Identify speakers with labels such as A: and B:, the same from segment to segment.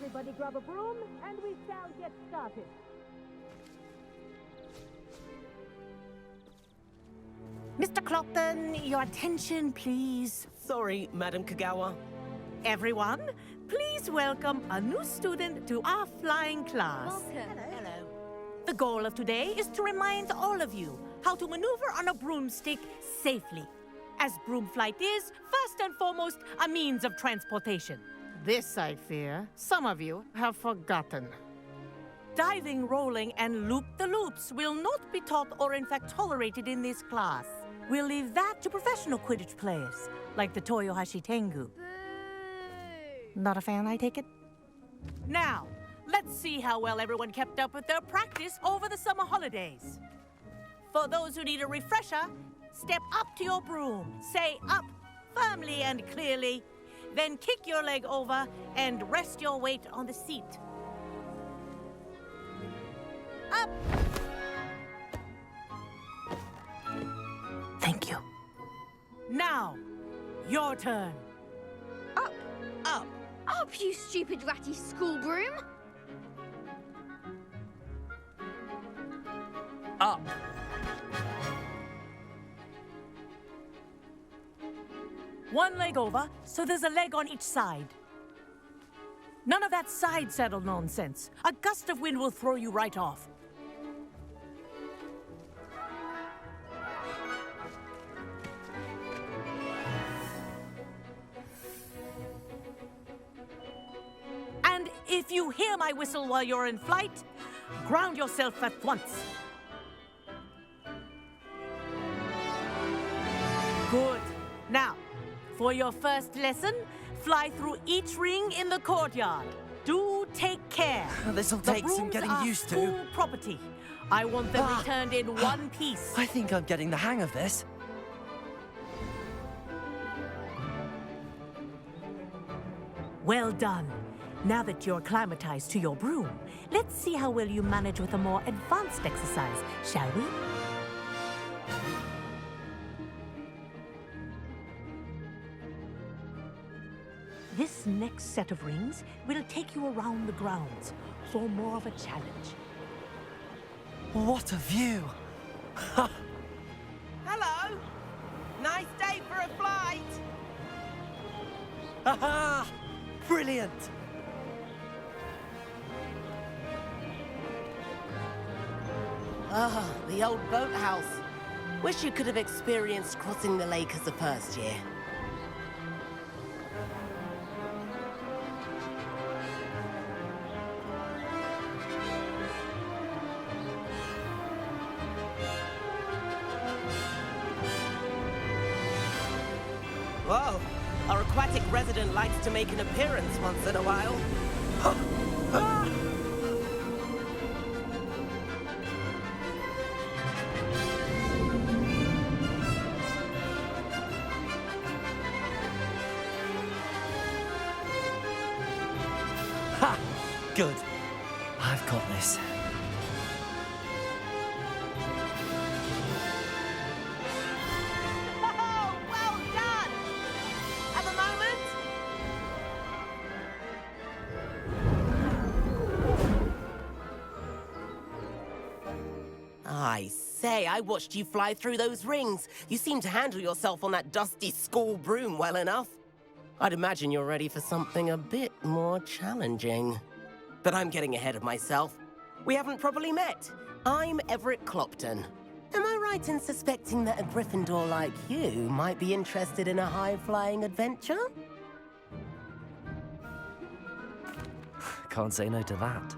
A: Everybody grab a broom, and we shall get started.
B: Mr. Clopton, your attention, please.
C: Sorry, Madam Kagawa.
B: Everyone, please welcome a new student to our flying class.
A: Welcome.
B: Hello. The goal of today is to remind all of you how to maneuver on a broomstick safely, as broom flight is, first and foremost, a means of transportation. This, I fear, some of you have forgotten. Diving, rolling, and loop-the-loops will not be taught or in fact tolerated in this class. We'll leave that to professional Quidditch players, like the Toyohashi Tengu. Not a fan, I take it? Now, let's see how well everyone kept up with their practice over the summer holidays. For those who need a refresher, step up to your broom, say up firmly and clearly, then kick your leg over and rest your weight on the seat. Up! Thank you. Now, your turn.
A: Up!
C: Up!
A: Up, you stupid ratty school broom!
C: Up!
B: One leg over, so there's a leg on each side. None of that side saddle nonsense. A gust of wind will throw you right off. And if you hear my whistle while you're in flight, ground yourself at once. Good. Now, for your first lesson, fly through each ring in the courtyard. Do take care.
C: This'll take some getting used to.
B: The brooms are school property. I want them returned in one piece.
C: I think I'm getting the hang of this.
B: Well done. Now that you're acclimatized to your broom, let's see how well you manage with a more advanced exercise, shall we? This next set of rings will take you around the grounds for more of a challenge.
C: What a view!
D: Hello! Nice day for a flight!
C: Aha! Brilliant!
D: Ah, the old boathouse. Wish you could have experienced crossing the lake as a first year. Whoa! Our aquatic resident likes to make an appearance once in a while.
C: Ha! Good. I've got this.
D: Oh, well done! Have a moment? I say, I watched you fly through those rings. You seem to handle yourself on that dusty school broom well enough. I'd imagine you're ready for something a bit more challenging. But I'm getting ahead of myself. We haven't properly met. I'm Everett Clopton. Am I right in suspecting that a Gryffindor like you might be interested in a high-flying adventure?
C: Can't say no to that.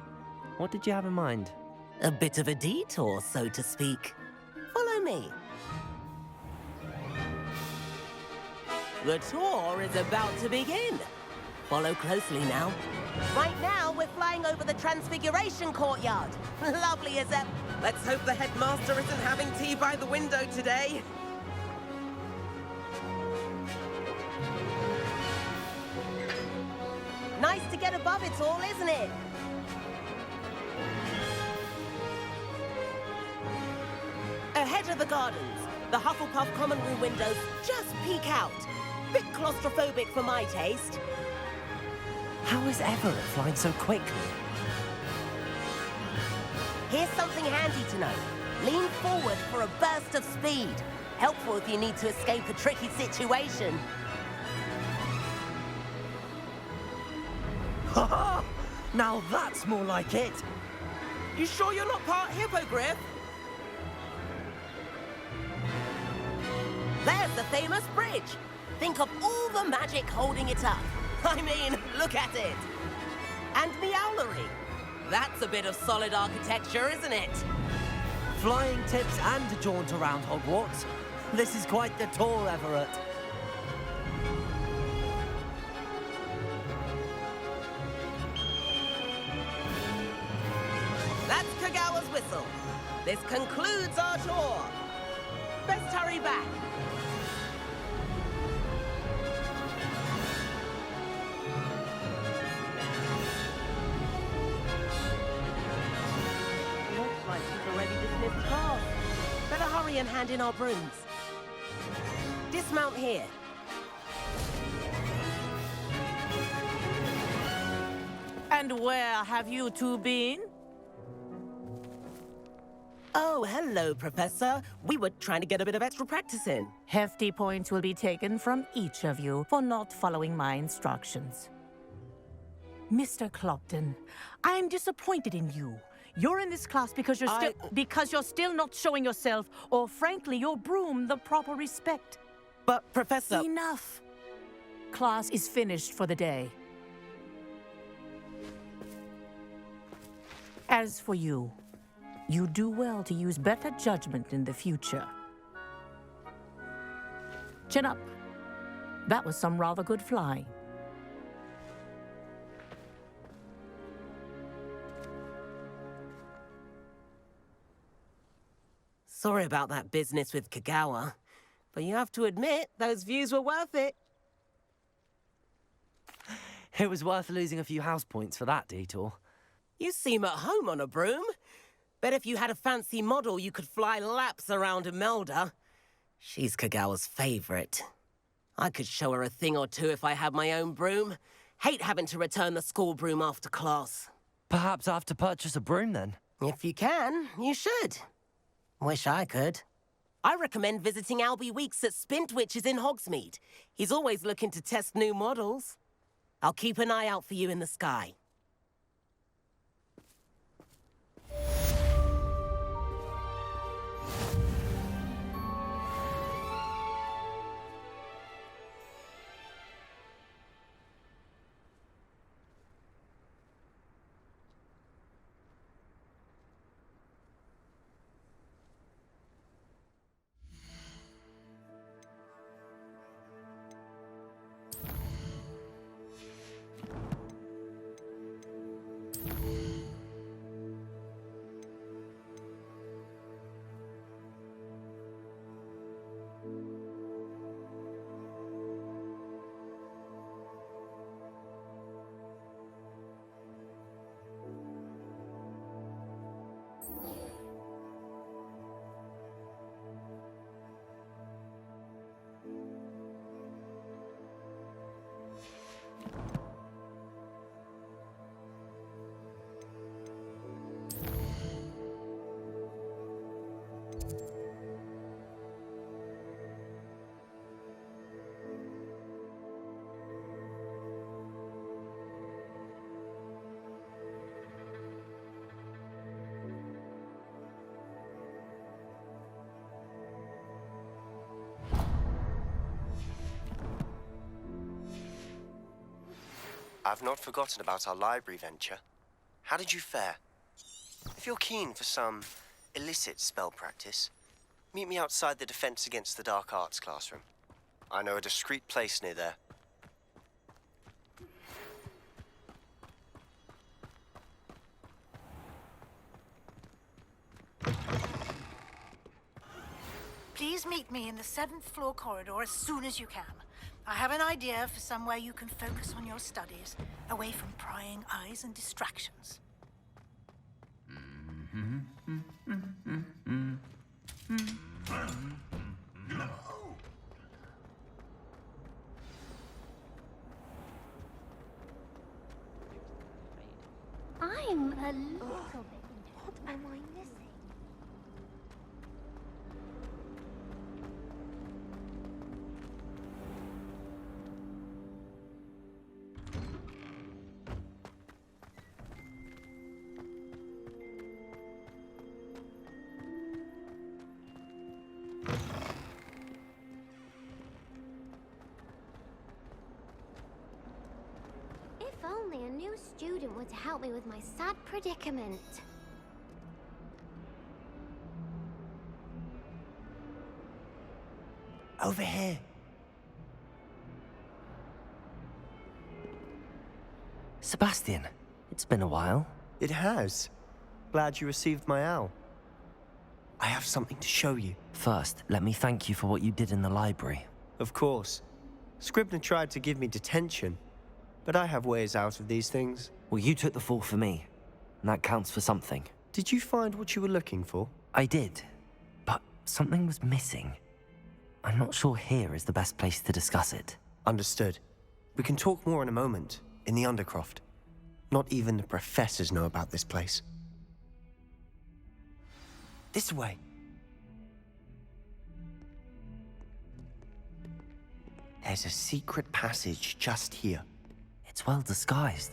C: What did you have in mind?
D: A bit of a detour, so to speak. Follow me. The tour is about to begin. Follow closely now. Right now, we're flying over the Transfiguration Courtyard. Lovely as ever. Let's hope the headmaster isn't having tea by the window today. Nice to get above it all, isn't it? Ahead of the gardens, the Hufflepuff common room windows just peek out. Bit claustrophobic for my taste.
C: How is Everett flying so quickly?
D: Here's something handy to know. Lean forward for a burst of speed. Helpful if you need to escape a tricky situation.
C: Ha ha! Now that's more like it!
D: You sure you're not part hippogriff? There's the famous bridge. Think of all the magic holding it up. I mean, look at it. And Meowlery. That's a bit of solid architecture, isn't it?
C: Flying tips and a jaunt around Hogwarts. This is quite the tour, Everett.
D: That's Kagawa's whistle. This concludes our tour. Best hurry back. Looks like she's already dismissed class. Better hurry and hand in our brooms. Dismount here.
B: And where have you two been?
D: Oh, hello, Professor. We were trying to get a bit of extra practice in.
B: Hefty points will be taken from each of you for not following my instructions. Mr. Clopton, I'm disappointed in you. You're in this class because you're still not showing yourself, or frankly, your broom the proper respect.
D: But, Professor...
B: Enough. Class is finished for the day. As for you, you do well to use better judgment in the future. Chin up. That was some rather good flying.
D: Sorry about that business with Kagawa, but you have to admit, those views were worth it.
C: It was worth losing a few house points for that detour.
D: You seem at home on a broom. Bet if you had a fancy model, you could fly laps around Imelda. She's Kagawa's favorite. I could show her a thing or two if I had my own broom. Hate having to return the school broom after class.
C: Perhaps I have to purchase a broom then?
D: If you can, you should. Wish I could. I recommend visiting Albie Weeks at Spintwitches in Hogsmeade. He's always looking to test new models. I'll keep an eye out for you in the sky.
E: I've not forgotten about our library venture. How did you fare? If you're keen for some illicit spell practice, meet me outside the Defense Against the Dark Arts classroom. I know a discreet place near there.
F: Please meet me in the 7th floor corridor as soon as you can. I have an idea for somewhere you can focus on your studies, away from prying eyes and distractions.
A: I'm a little bit. What am I missing? If only a new student were to help me with my sad predicament.
C: Over here. Sebastian, it's been a while.
E: It has. Glad you received my owl. I have something to show you.
C: First, let me thank you for what you did in the library.
E: Of course. Scribner tried to give me detention, but I have ways out of these things.
C: Well, you took the fall for me, and that counts for something.
E: Did you find what you were looking for?
C: I did, but something was missing. I'm not sure here is the best place to discuss it.
E: Understood. We can talk more in a moment, in the Undercroft. Not even the professors know about this place. This way. There's a secret passage just here.
C: It's well disguised.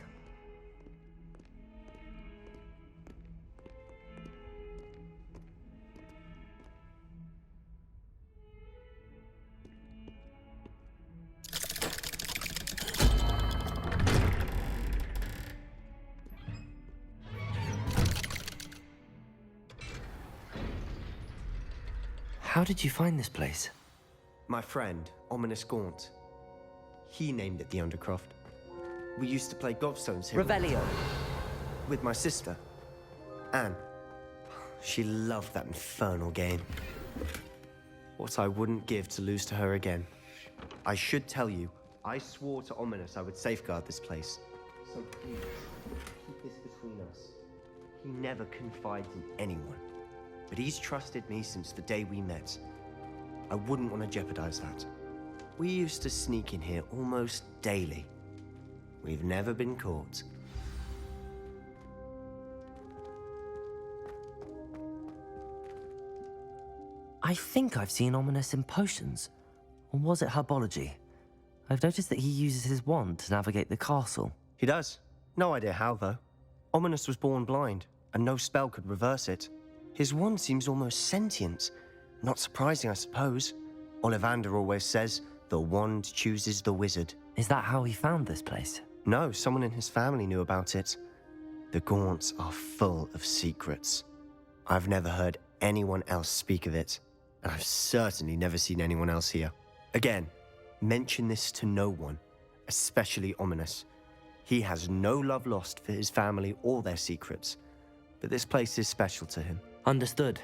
C: How did you find this place?
E: My friend, Ominous Gaunt. He named it the Undercroft. We used to play gobstones here.
C: Revelio.
E: With my sister, Anne. She loved that infernal game. What I wouldn't give to lose to her again. I should tell you, I swore to Ominous I would safeguard this place. So please, keep this between us. He never confides in anyone. But he's trusted me since the day we met. I wouldn't want to jeopardize that. We used to sneak in here almost daily. We've never been caught.
C: I think I've seen Ominous in potions. Or was it herbology? I've noticed that he uses his wand to navigate the castle.
E: He does. No idea how, though. Ominous was born blind, and no spell could reverse it. His wand seems almost sentient. Not surprising, I suppose. Ollivander always says, the wand chooses the wizard.
C: Is that how he found this place?
E: No, someone in his family knew about it. The Gaunts are full of secrets. I've never heard anyone else speak of it, and I've certainly never seen anyone else here. Again, mention this to no one, especially Ominous. He has no love lost for his family or their secrets, but this place is special to him.
C: Understood.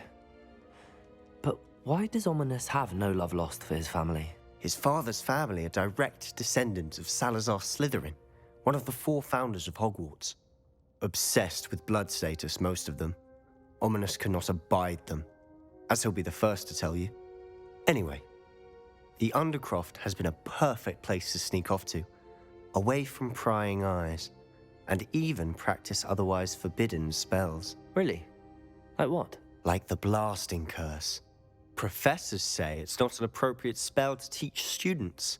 C: But why does Ominous have no love lost for his family?
E: His father's family are direct descendants of Salazar Slytherin, one of the 4 founders of Hogwarts. Obsessed with blood status, most of them. Ominous cannot abide them, as he'll be the first to tell you. Anyway, the Undercroft has been a perfect place to sneak off to, away from prying eyes, and even practice otherwise forbidden spells.
C: Really? Like what?
E: Like the blasting curse. Professors say it's not an appropriate spell to teach students.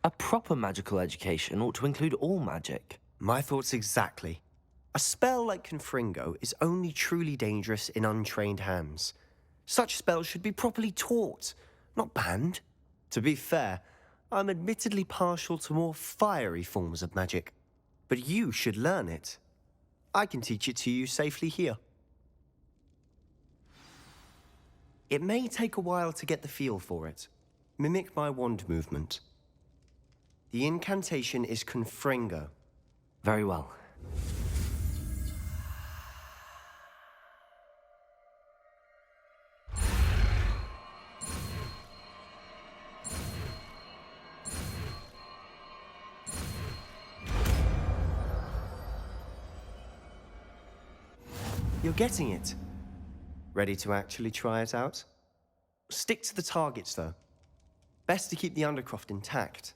C: A proper magical education ought to include all magic.
E: My thoughts exactly. A spell like Confringo is only truly dangerous in untrained hands. Such spells should be properly taught, not banned. To be fair, I'm admittedly partial to more fiery forms of magic. But you should learn it. I can teach it to you safely here. It may take a while to get the feel for it. Mimic my wand movement. The incantation is Confringo.
C: Very well.
E: You're getting it. Ready to actually try it out? Stick to the targets, though. Best to keep the Undercroft intact.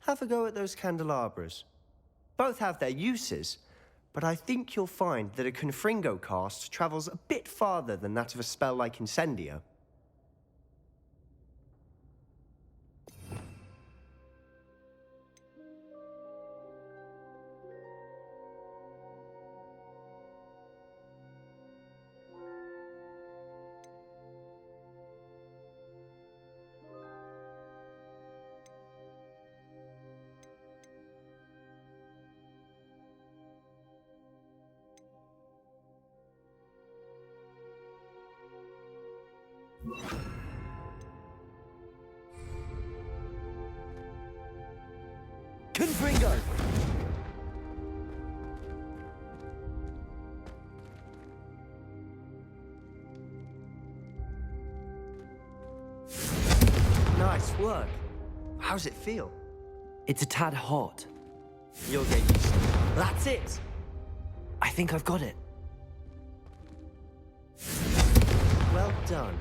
E: Have a go at those candelabras. Both have their uses, but I think you'll find that a Confringo cast travels a bit farther than that of a spell like Incendio. Confringo! Nice work. How's it feel?
C: It's a tad hot.
E: You'll get used to it. That's it!
C: I think I've got it.
E: Well done.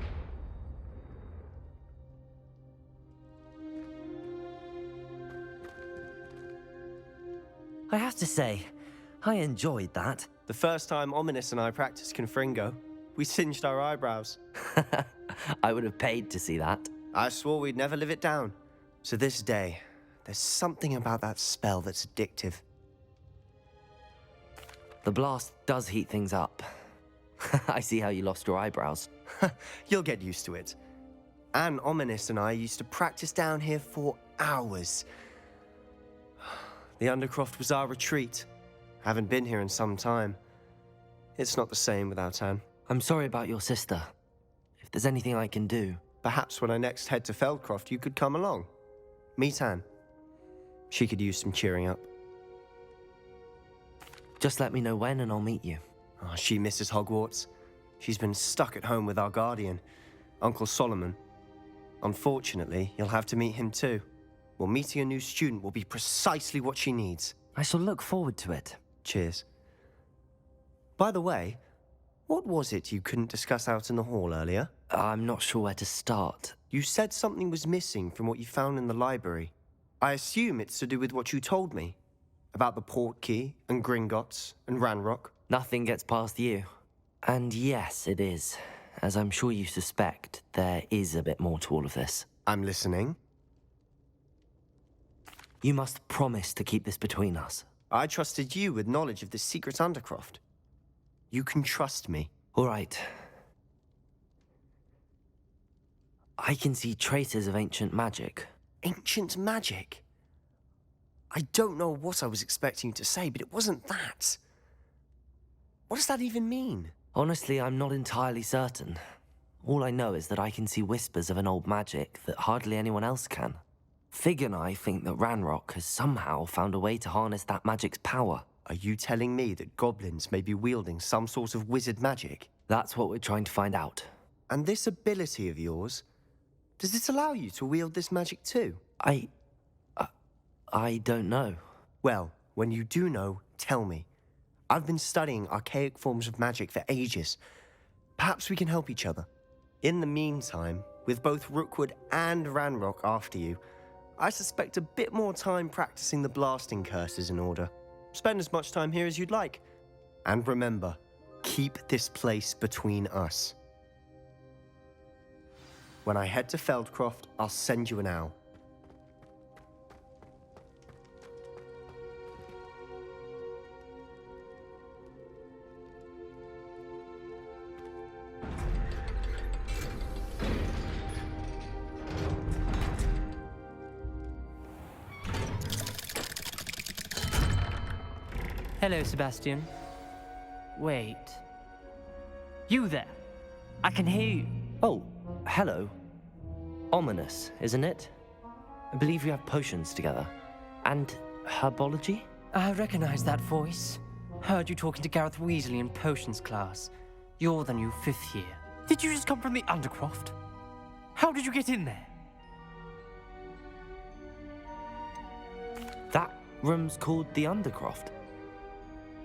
C: I have to say, I enjoyed that.
E: The first time Ominous and I practiced Confringo, we singed our eyebrows.
C: I would have paid to see that.
E: I swore we'd never live it down. To this day, there's something about that spell that's addictive.
C: The blast does heat things up. I see how you lost your eyebrows.
E: You'll get used to it. Anne Ominous and I used to practice down here for hours. The Undercroft was our retreat. Haven't been here in some time. It's not the same without Anne.
C: I'm sorry about your sister. If there's anything I can do...
E: Perhaps when I next head to Feldcroft, you could come along. Meet Anne. She could use some cheering up.
C: Just let me know when and I'll meet you.
E: Oh, she misses Hogwarts. She's been stuck at home with our guardian, Uncle Solomon. Unfortunately, you'll have to meet him too. Well, meeting a new student will be precisely what she needs.
C: I shall look forward to it.
E: Cheers. By the way, what was it you couldn't discuss out in the hall earlier?
C: I'm not sure where to start.
E: You said something was missing from what you found in the library. I assume it's to do with what you told me. About the Portkey, and Gringotts, and Ranrock.
C: Nothing gets past you. And yes, it is. As I'm sure you suspect, there is a bit more to all of this.
E: I'm listening.
C: You must promise to keep this between us.
E: I trusted you with knowledge of the secret Undercroft. You can trust me.
C: All right. I can see traces of ancient magic.
E: Ancient magic? I don't know what I was expecting you to say, but it wasn't that. What does that even mean?
C: Honestly, I'm not entirely certain. All I know is that I can see whispers of an old magic that hardly anyone else can. Fig and I think that Ranrock has somehow found a way to harness that magic's power.
E: Are you telling me that goblins may be wielding some sort of wizard magic?
C: That's what we're trying to find out.
E: And this ability of yours, does it allow you to wield this magic too?
C: I don't know.
E: Well, when you do know, tell me. I've been studying archaic forms of magic for ages. Perhaps we can help each other. In the meantime, with both Rookwood and Ranrock after you, I suspect a bit more time practicing the blasting curse is in order. Spend as much time here as you'd like. And remember, keep this place between us. When I head to Feldcroft, I'll send you an owl.
G: Hello, Sebastian. Wait. You there? I can hear you.
C: Oh, hello. Ominous, isn't it? I believe we have potions together. And herbology?
G: I recognize that voice. Heard you talking to Gareth Weasley in potions class. You're the new 5th year. Did you just come from the Undercroft? How did you get in there?
C: That room's called the Undercroft.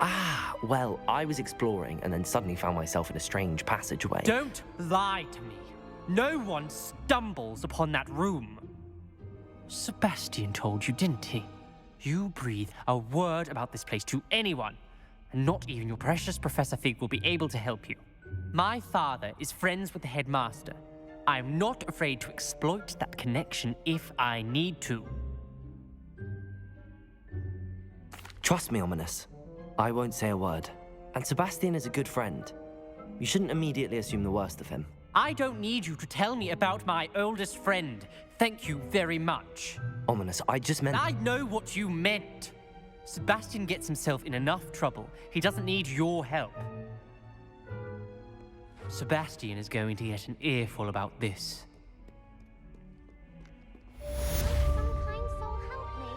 C: Ah, well, I was exploring and then suddenly found myself in a strange passageway.
G: Don't lie to me. No one stumbles upon that room. Sebastian told you, didn't he? You breathe a word about this place to anyone, and not even your precious Professor Fig will be able to help you. My father is friends with the headmaster. I'm not afraid to exploit that connection if I need to.
C: Trust me, Ominous. I won't say a word. And Sebastian is a good friend. You shouldn't immediately assume the worst of him.
G: I don't need you to tell me about my oldest friend. Thank you very much.
C: Ominous, I just meant...
G: I know what you meant. Sebastian gets himself in enough trouble. He doesn't need your help. Sebastian is going to get an earful about this.
A: Some kind soul help me?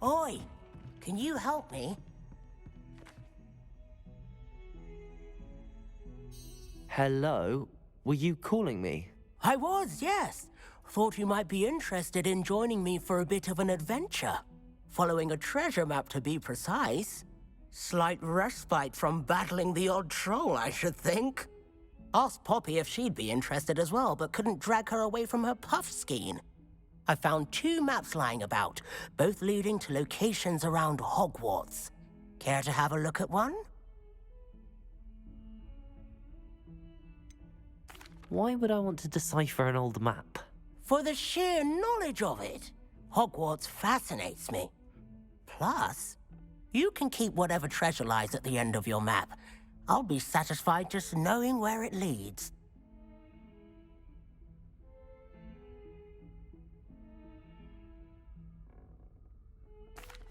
D: Oi, can you help me?
C: Hello? Were you calling me?
D: I was, yes. Thought you might be interested in joining me for a bit of an adventure. Following a treasure map, to be precise. Slight respite from battling the odd troll, I should think. Asked Poppy if she'd be interested as well, but couldn't drag her away from her puff skein. I found 2 maps lying about, both leading to locations around Hogwarts. Care to have a look at one?
C: Why would I want to decipher an old map?
D: For the sheer knowledge of it. Hogwarts fascinates me. Plus, you can keep whatever treasure lies at the end of your map. I'll be satisfied just knowing where it leads.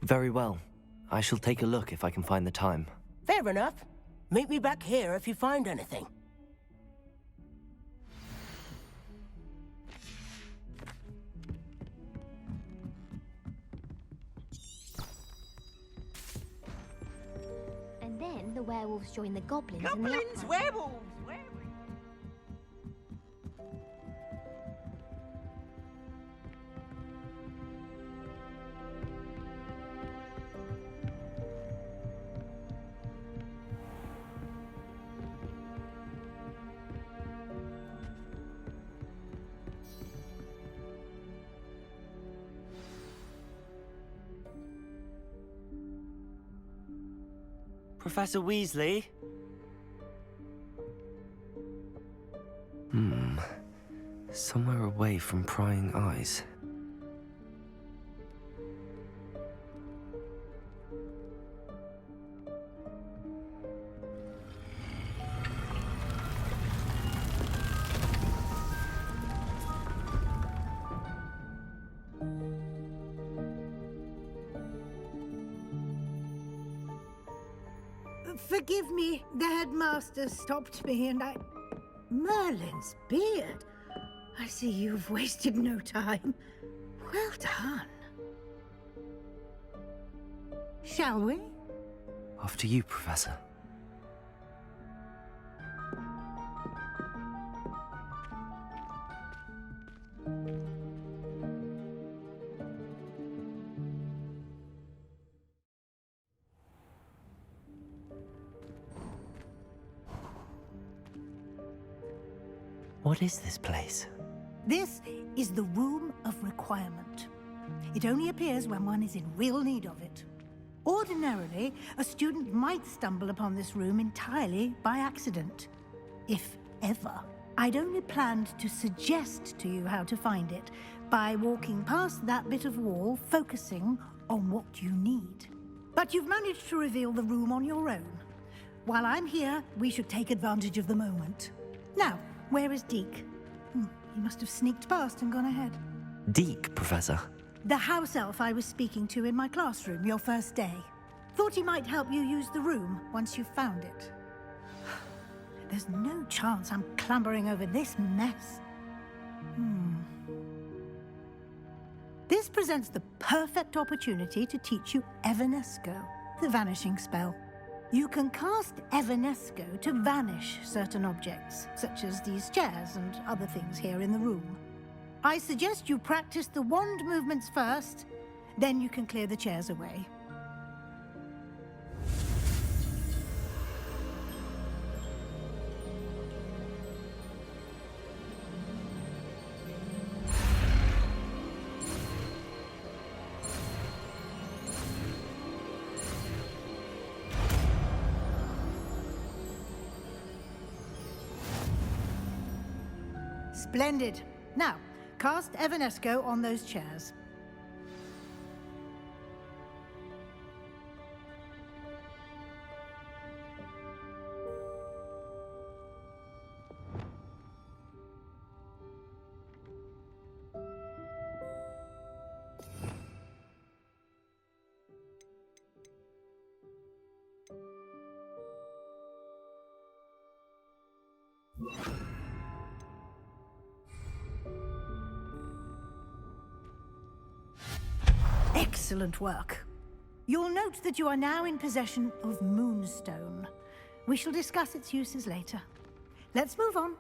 C: Very well. I shall take a look if I can find the time.
D: Fair enough. Meet me back here if you find anything.
A: And then the werewolves join the goblins and the
H: Goblins, werewolves,
E: Professor Weasley?
C: away from prying eyes.
F: Forgive me, the headmaster stopped me and I... Merlin's beard. I see you've wasted no time. Well done. Shall we?
C: After you, Professor. What is this place?
F: This is the Room of Requirement. It only appears when one is in real need of it. Ordinarily, a student might stumble upon this room entirely by accident. If ever. I'd only planned to suggest to you how to find it by walking past that bit of wall, focusing on what you need. But you've managed to reveal the room on your own. While I'm here, we should take advantage of the moment. Now, where is Deke? He must have sneaked past and gone ahead.
C: Deke, Professor.
F: The house elf I was speaking to in my classroom your first day. Thought he might help you use the room once you've found it. There's no chance I'm clambering over this mess. This presents the perfect opportunity to teach you Evanesco, the vanishing spell. You can cast Evanesco to vanish certain objects, such as these chairs and other things here in the room. I suggest you practice the wand movements first, then you can clear the chairs away. Splendid. Now, cast Evanesco on those chairs. Excellent work. You'll note that you are now in possession of Moonstone. We shall discuss its uses later. Let's move on.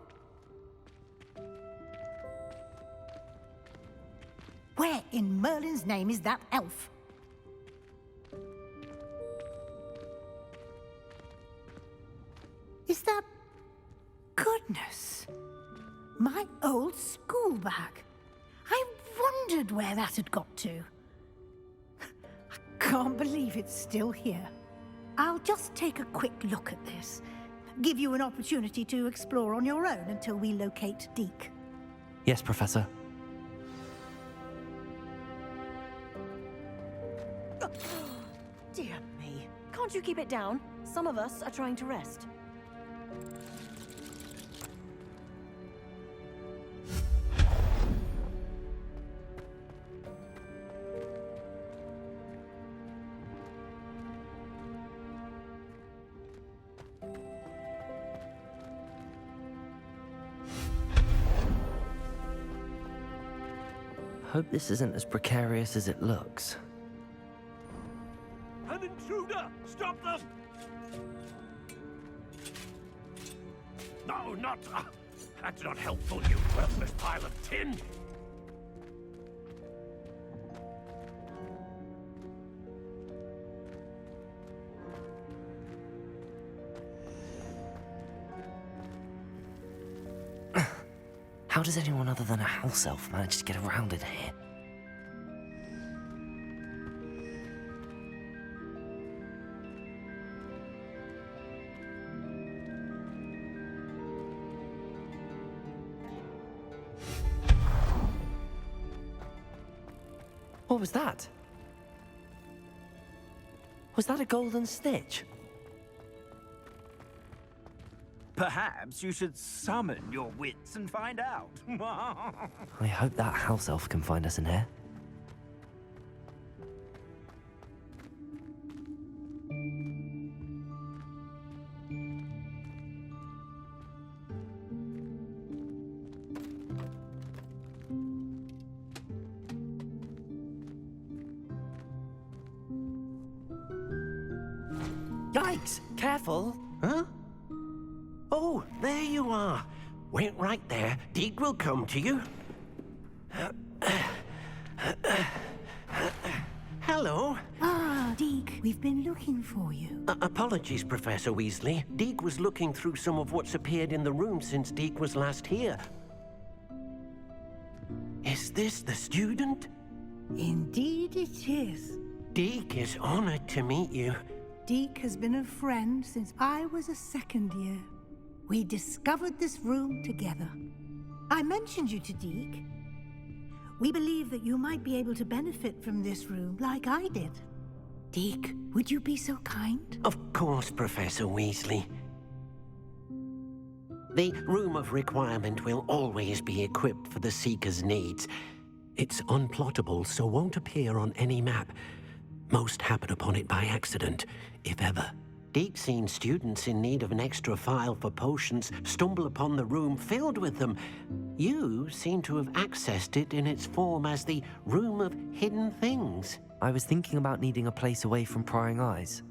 F: Where in Merlin's name is that elf? Is that... Goodness! My old school bag. I wondered where that had got to. Can't believe it's still here. I'll just take a quick look at this. Give you an opportunity to explore on your own until we locate Deke.
C: Yes, Professor.
H: Dear me. Can't you keep it down? Some of us are trying to rest.
C: Hope this isn't as precarious as it looks.
I: An intruder! Stop them! No, not... that's not helpful, you worthless pile of tin!
C: How does anyone other than a house elf manage to get around in here? What was that? Was that a golden stitch?
I: Perhaps you should summon your wits and find out.
C: I hope that house elf can find us in here.
J: Yikes!
C: Careful!
J: Huh? Oh, there you are. Wait right there. Deke will come to you. Hello.
F: Ah, Deke, we've been looking for you.
J: Apologies, Professor Weasley. Deke was looking through some of what's appeared in the room since Deke was last here. Is this the student?
F: Indeed it is.
J: Deke is honored to meet you.
F: Deke has been a friend since I was a second year. We discovered this room together. I mentioned you to Deke. We believe that you might be able to benefit from this room like I did. Deke, would you be so kind?
J: Of course, Professor Weasley. The Room of Requirement will always be equipped for the Seeker's needs. It's unplottable, so won't appear on any map. Most happen upon it by accident, if ever. Deke's seen students in need of an extra file for potions stumble upon the room filled with them. You seem to have accessed it in its form as the Room of Hidden Things.
C: I was thinking about needing a place away from prying eyes.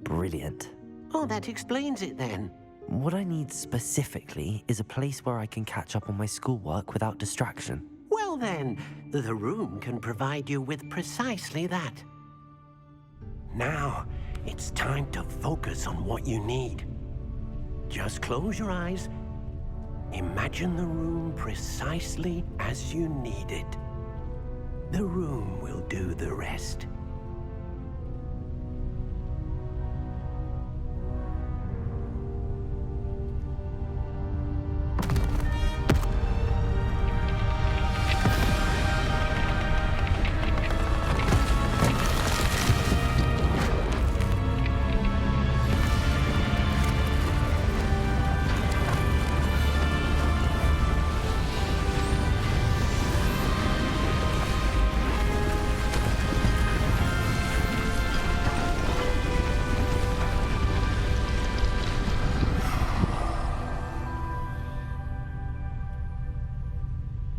C: Brilliant.
J: Oh, that explains it then.
C: What I need specifically is a place where I can catch up on my schoolwork without distraction.
J: Well then, the room can provide you with precisely that. Now, it's time to focus on what you need. Just close your eyes. Imagine the room precisely as you need it. The room will do the rest.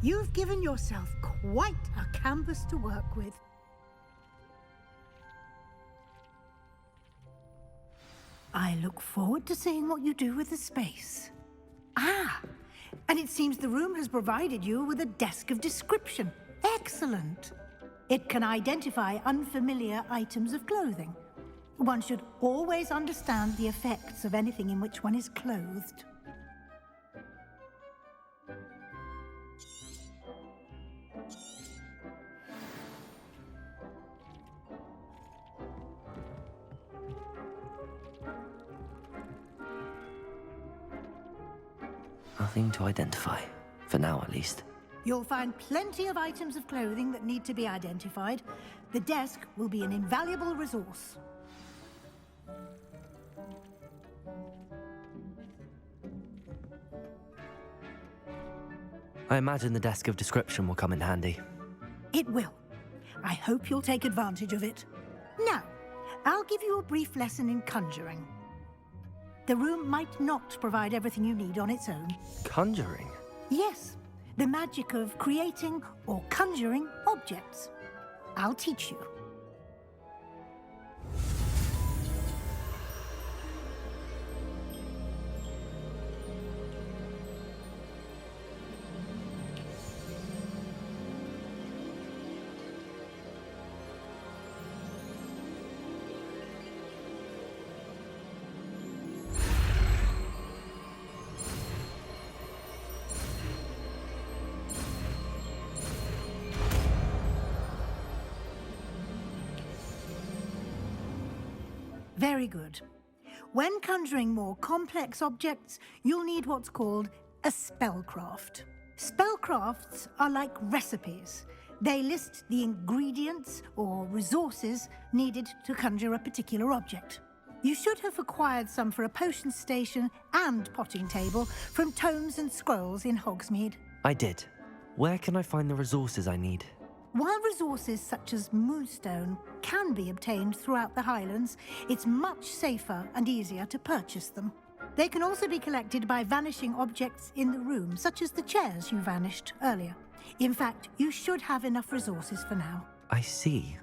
F: You've given yourself quite a canvas to work with. I look forward to seeing what you do with the space. Ah, and it seems the room has provided you with a desk of description. Excellent. It can identify unfamiliar items of clothing. One should always understand the effects of anything in which one is clothed.
C: Nothing to identify. For now, at least.
F: You'll find plenty of items of clothing that need to be identified. The desk will be an invaluable resource.
C: I imagine the desk of description will come in handy.
F: It will. I hope you'll take advantage of it. Now, I'll give you a brief lesson in conjuring. The room might not provide everything you need on its own.
C: Conjuring?
F: Yes, the magic of creating or conjuring objects. I'll teach you. Very good. When conjuring more complex objects, you'll need what's called a spellcraft. Spellcrafts are like recipes. They list the ingredients or resources needed to conjure a particular object. You should have acquired some for a potion station and potting table from tomes and scrolls in Hogsmeade.
C: I did. Where can I find the resources I need?
F: While resources such as Moonstone can be obtained throughout the Highlands, it's much safer and easier to purchase them. They can also be collected by vanishing objects in the room, such as the chairs you vanished earlier. In fact, you should have enough resources for now.
C: I see.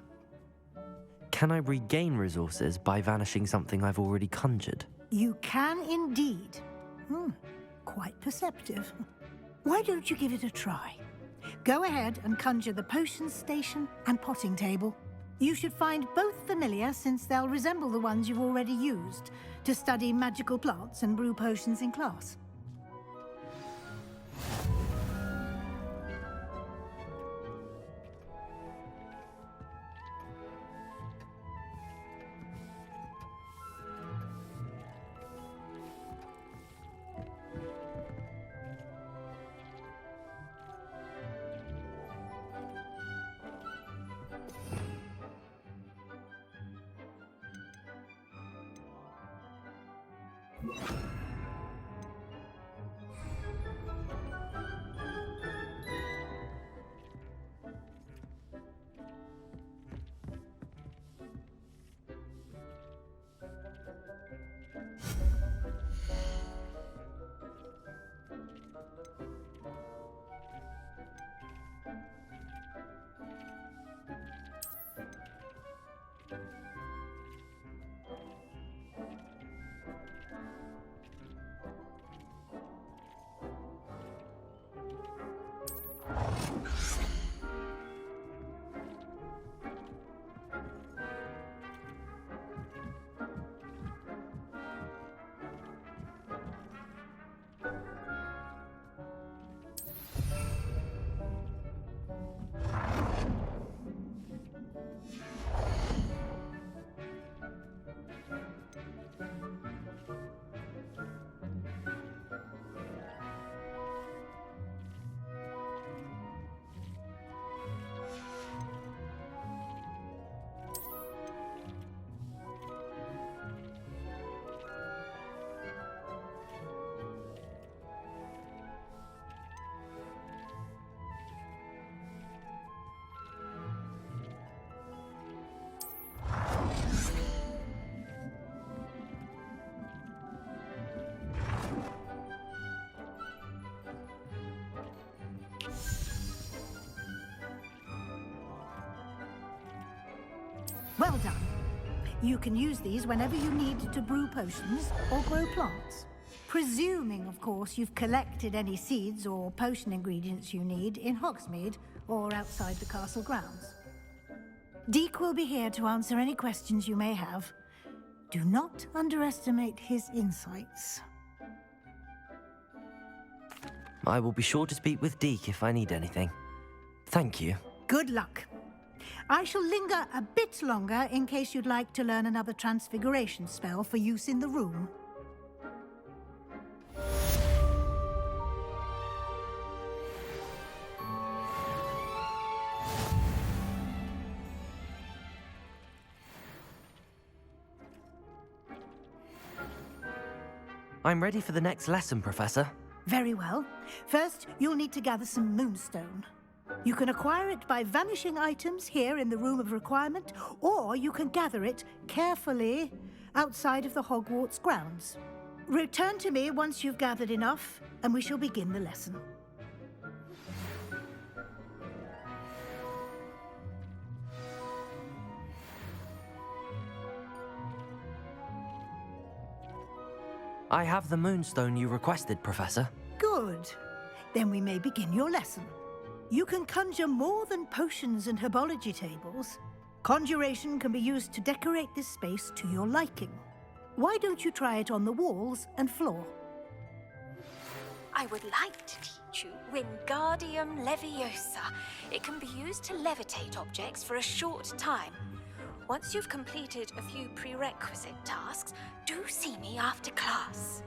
C: Can I regain resources by vanishing something I've already conjured?
F: You can indeed. Quite perceptive. Why don't you give it a try? Go ahead and conjure the potion station and potting table. You should find both familiar, since they'll resemble the ones you've already used to study magical plants and brew potions in class. Well done. You can use these whenever you need to brew potions or grow plants. Presuming, of course, you've collected any seeds or potion ingredients you need in Hogsmeade or outside the castle grounds. Deek will be here to answer any questions you may have. Do not underestimate his insights.
C: I will be sure to speak with Deek if I need anything. Thank you.
F: Good luck. I shall linger a bit longer in case you'd like to learn another transfiguration spell for use in the room.
C: I'm ready for the next lesson, Professor.
F: Very well. First, you'll need to gather some Moonstone. You can acquire it by vanishing items here in the Room of Requirement, or you can gather it carefully outside of the Hogwarts grounds. Return to me once you've gathered enough, and we shall begin the lesson.
C: I have the Moonstone you requested, Professor.
F: Good. Then we may begin your lesson. You can conjure more than potions and herbology tables. Conjuration can be used to decorate this space to your liking. Why don't you try it on the walls and floor?
K: I would like to teach you Wingardium Leviosa. It can be used to levitate objects for a short time. Once you've completed a few prerequisite tasks, do see me after class.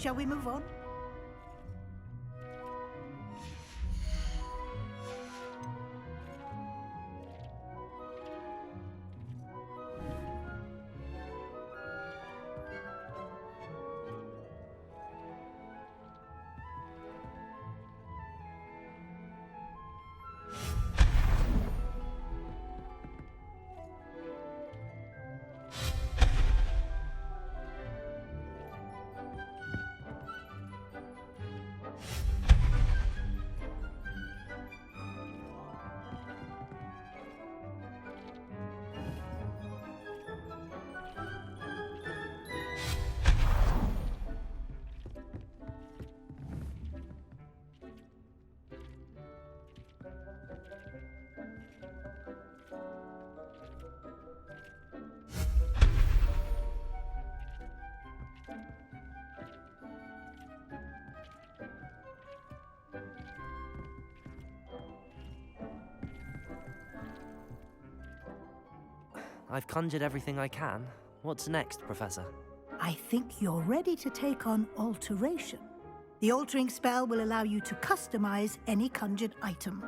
F: Shall we move on?
C: I've conjured everything I can. What's next, Professor?
F: I think you're ready to take on alteration. The altering spell will allow you to customize any conjured item.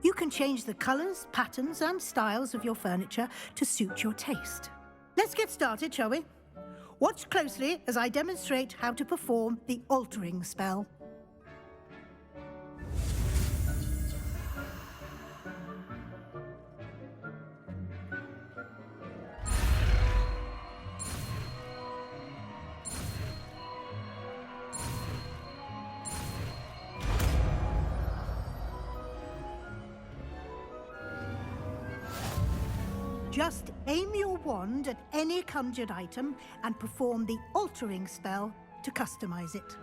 F: You can change the colors, patterns, and styles of your furniture to suit your taste. Let's get started, shall we? Watch closely as I demonstrate how to perform the altering spell. Just aim your wand at any conjured item and perform the altering spell to customize it.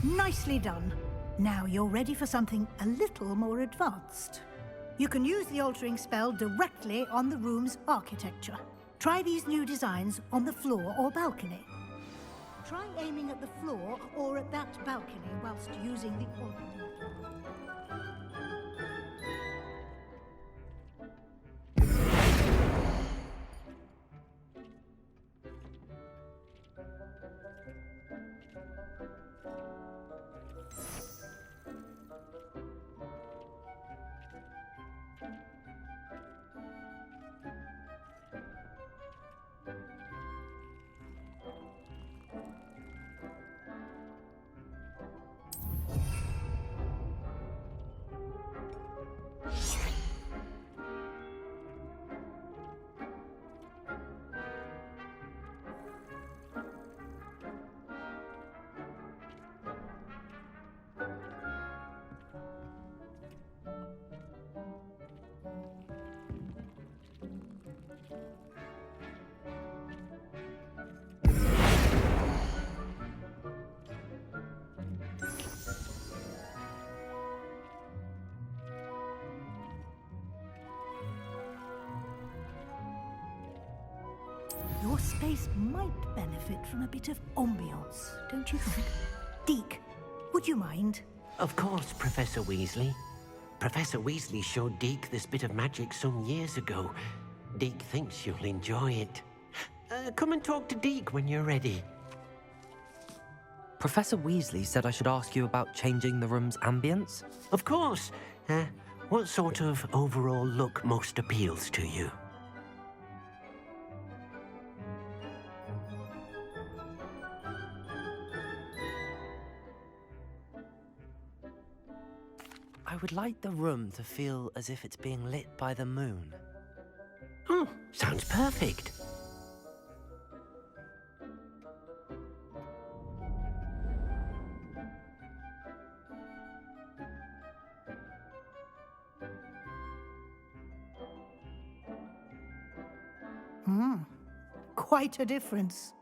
F: Nicely done. Now you're ready for something a little more advanced. You can use the altering spell directly on the room's architecture. Try these new designs on the floor or balcony. Try aiming at the floor or at that balcony whilst using the altering. Your space might benefit from a bit of ambiance, don't you think? Deke, would you mind?
J: Of course, Professor Weasley. Professor Weasley showed Deke this bit of magic some years ago. Deke thinks you'll enjoy it. Come and talk to Deke when you're ready.
C: Professor Weasley said I should ask you about changing the room's ambience?
J: Of course. What sort of overall look most appeals to you?
C: I would like the room to feel as if it's being lit by the moon.
J: Oh, sounds perfect.
F: Quite a difference.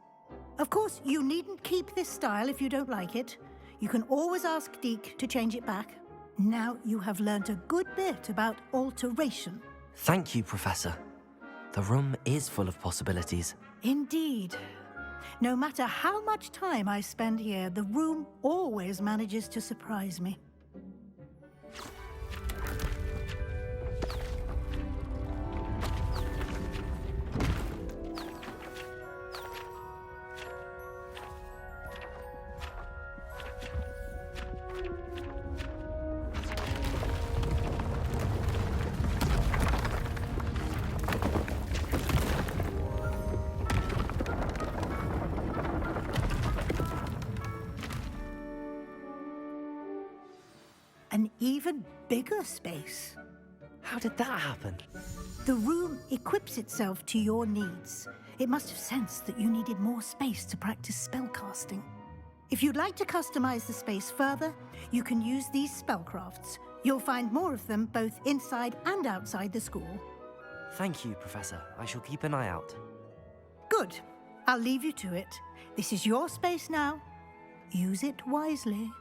F: Of course, you needn't keep this style if you don't like it. You can always ask Deke to change it back. Now you have learnt a good bit about alteration.
C: Thank you, Professor. The room is full of possibilities.
F: Indeed. No matter how much time I spend here, the room always manages to surprise me. An even bigger space.
C: How did that happen?
F: The room equips itself to your needs. It must have sensed that you needed more space to practice spellcasting. If you'd like to customize the space further, you can use these spellcrafts. You'll find more of them both inside and outside the school.
C: Thank you, Professor. I shall keep an eye out.
F: Good. I'll leave you to it. This is your space now. Use it wisely.